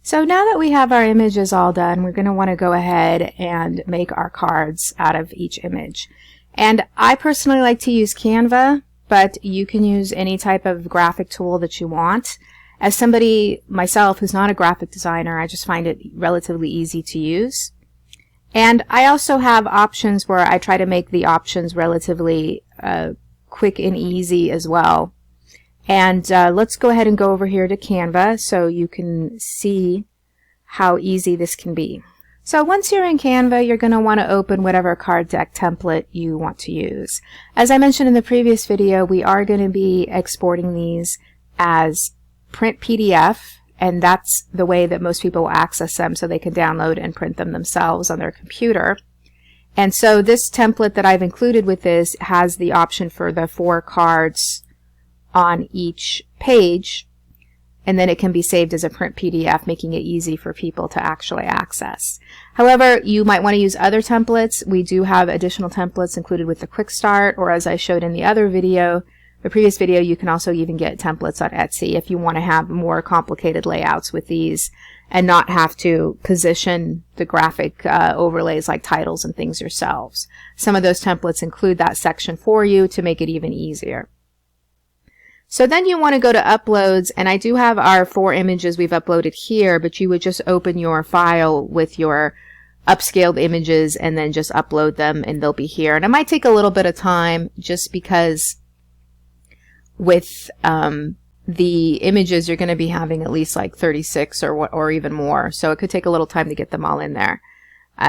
So now that we have our images all done, we're going to want to go ahead and make our cards out of each image. And I personally like to use Canva, but you can use any type of graphic tool that you want. As somebody myself who's not a graphic designer, I just find it relatively easy to use. And I also have options where I try to make the options relatively quick and easy as well. And let's go ahead and go over here to Canva so you can see how easy this can be. So once you're in Canva, you're going to want to open whatever card deck template you want to use. As I mentioned in the previous video, we are going to be exporting these as print PDF, and that's the way that most people will access them, so they can download and print them themselves on their computer. And so this template that I've included with this has the option for the 4 cards on each page, and then it can be saved as a print PDF, making it easy for people to actually access. However, you might want to use other templates. We do have additional templates included with the Quick Start, or as I showed in the other video, the previous video, you can also even get templates on Etsy if you want to have more complicated layouts with these and not have to position the graphic overlays like titles and things yourselves. Some of those templates include that section for you to make it even easier. So then you want to go to Uploads, and I do have our 4 images we've uploaded here, but you would just open your file with your upscaled images and then just upload them, and they'll be here. And it might take a little bit of time just because with the images you're going to be having at least like 36 or even more, so it could take a little time to get them all in there.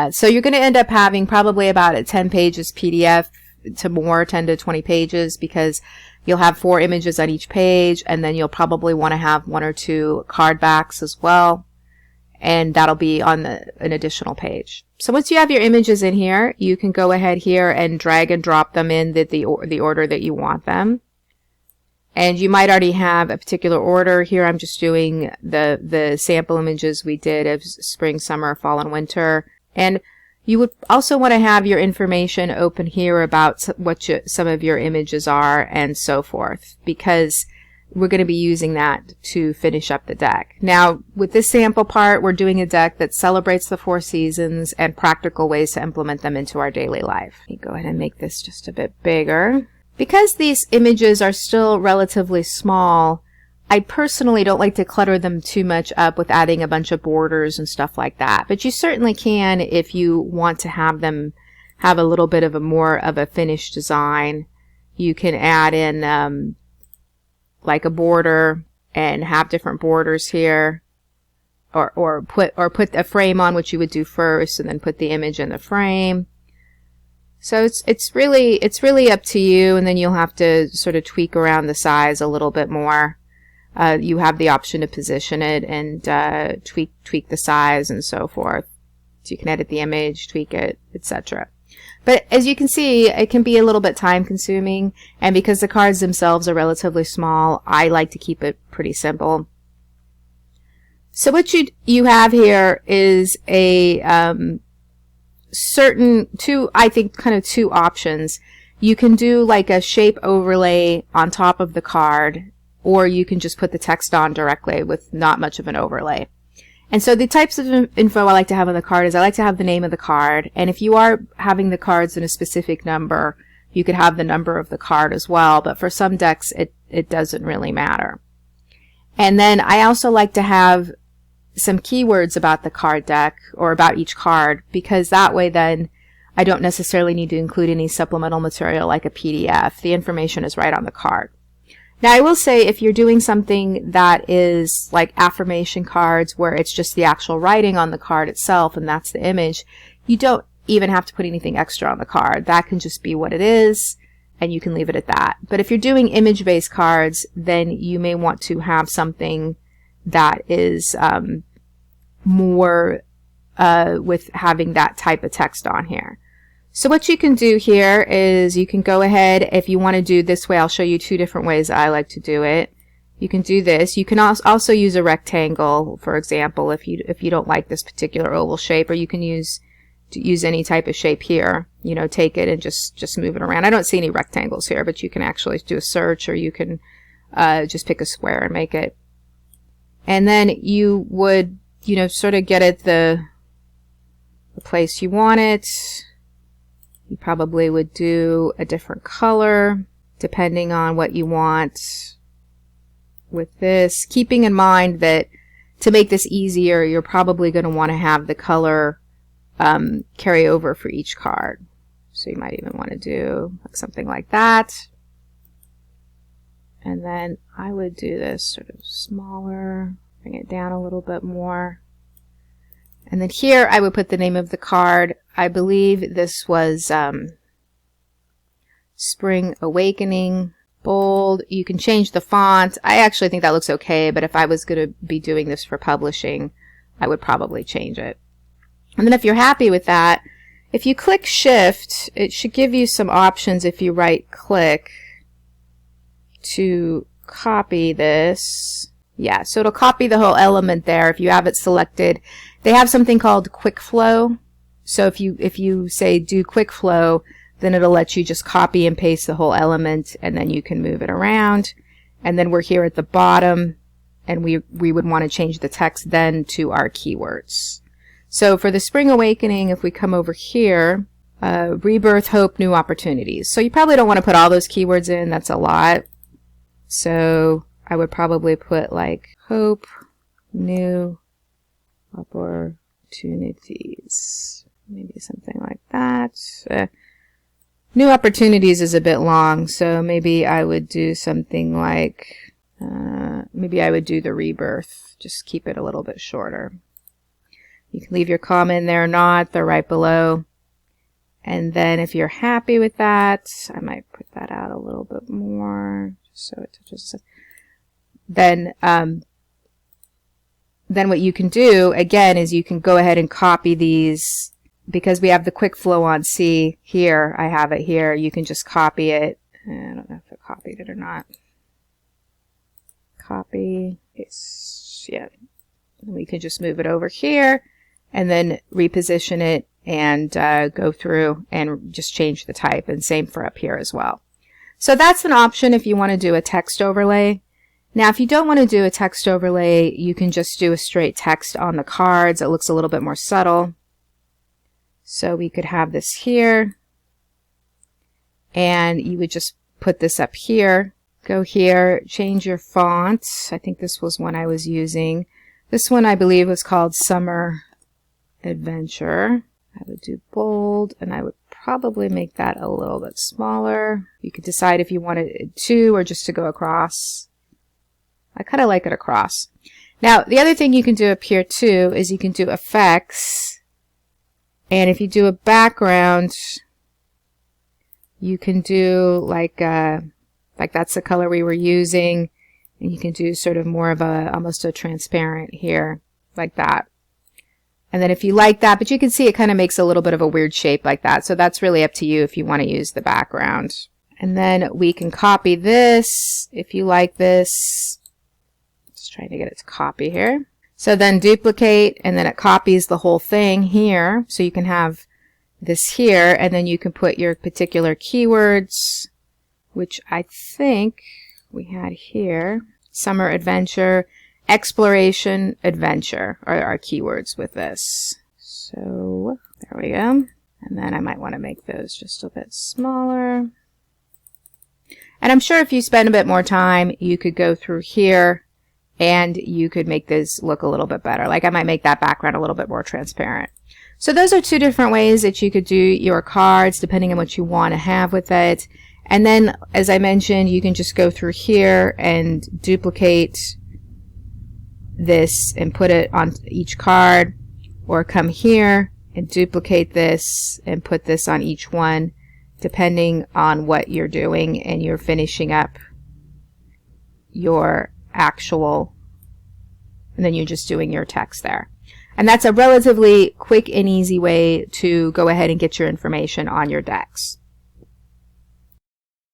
So you're going to end up having probably about 10 pages PDF to more, 10 to 20 pages, because you'll have 4 images on each page, and then you'll probably want to have 1 or 2 card backs as well, and that'll be on an additional page. So once you have your images in here, you can go ahead here and drag and drop them in the order that you want them. And you might already have a particular order. Here I'm just doing the sample images we did of spring, summer, fall, and winter. And you would also want to have your information open here about what some of your images are and so forth, because we're going to be using that to finish up the deck. Now, with this sample part, we're doing a deck that celebrates the 4 seasons and practical ways to implement them into our daily life. Let me go ahead and make this just a bit bigger. Because these images are still relatively small, I personally don't like to clutter them too much up with adding a bunch of borders and stuff like that. But you certainly can if you want to have them have a little bit of more of a finished design. You can add in like a border and have different borders here, or put a frame on, which you would do first, and then put the image in the frame. So it's really up to you, and then you'll have to sort of tweak around the size a little bit more. You have the option to position it and tweak the size and so forth. So you can edit the image, tweak it, etc. But as you can see, it can be a little bit time consuming, and because the cards themselves are relatively small, I like to keep it pretty simple. So what you have here is a I think kind of two options. You can do like a shape overlay on top of the card, or you can just put the text on directly with not much of an overlay. And so the types of info I like to have on the card is I like to have the name of the card, and if you are having the cards in a specific number, you could have the number of the card as well, but for some decks it doesn't really matter. And then I also like to have some keywords about the card deck, or about each card, because that way then I don't necessarily need to include any supplemental material like a PDF. The information is right on the card. Now I will say, if you're doing something that is like affirmation cards where it's just the actual writing on the card itself and that's the image, you don't even have to put anything extra on the card. That can just be what it is, and you can leave it at that. But if you're doing image-based cards, then you may want to have something that is more with having that type of text on here. So what you can do here is you can go ahead, if you want to do this way, I'll show you 2 different ways I like to do it. You can do this. You can also use a rectangle, for example, if you don't like this particular oval shape, or you can use any type of shape here. You know, take it and just move it around. I don't see any rectangles here, but you can actually do a search, or you can just pick a square and make it. And then you would you know, sort of get it the place you want it. You probably would do a different color depending on what you want with this, keeping in mind that to make this easier, you're probably going to want to have the color carry over for each card. So you might even want to do something like that. And then I would do this sort of smaller, bring it down a little bit more. And then here I would put the name of the card. I believe this was Spring Awakening, bold. You can change the font. I actually think that looks okay, but if I was going to be doing this for publishing, I would probably change it. And then if you're happy with that, if you click Shift, it should give you some options if you right click to copy this. Yeah, so it'll copy the whole element there if you have it selected. They have something called Quick Flow. So if you say do Quick Flow, then it'll let you just copy and paste the whole element, and then you can move it around. And then we're here at the bottom, and we would want to change the text then to our keywords. So for the Spring Awakening, if we come over here, rebirth, hope, new opportunities. So you probably don't want to put all those keywords in. That's a lot. So I would probably put like hope, new opportunities. Maybe something like that. New opportunities is a bit long, so maybe I would do something like, maybe I would do the rebirth. Just keep it a little bit shorter. You can leave your comment in there or not. They're right below. And then if you're happy with that, I might put that out a little bit more, so it touches. Then what you can do, again, is you can go ahead and copy these. Because we have the Quick Flow on C here, I have it here, you can just copy it. I don't know if I copied it or not. Copy, paste, yeah. And we can just move it over here and then reposition it and go through and just change the type, and same for up here as well. So that's an option if you want to do a text overlay. Now if you don't want to do a text overlay, you can just do a straight text on the cards. It looks a little bit more subtle. So we could have this here, and you would just put this up here, go here, change your font. I think this was one I was using. This one I believe was called Summer Adventure. I would do bold, and I would probably make that a little bit smaller. You could decide if you wanted it to or just to go across. I kind of like it across. Now the other thing you can do up here too is you can do effects. And if you do a background, you can do like that's the color we were using, and you can do sort of more of almost a transparent here, like that. And then if you like that, but you can see it kind of makes a little bit of a weird shape like that. So that's really up to you if you want to use the background. And then we can copy this if you like this. Just trying to get it to copy here. So then duplicate, and then it copies the whole thing here. So you can have this here, and then you can put your particular keywords, which I think we had here. Summer Adventure, Exploration, Adventure are our keywords with this. So there we go. And then I might want to make those just a bit smaller. And I'm sure if you spend a bit more time, you could go through here and you could make this look a little bit better. Like I might make that background a little bit more transparent. So those are two different ways that you could do your cards depending on what you want to have with it. And then, as I mentioned, you can just go through here and duplicate this and put it on each card, or come here and duplicate this and put this on each one, depending on what you're doing and you're finishing up your actual, and then you're just doing your text there. And that's a relatively quick and easy way to go ahead and get your information on your decks.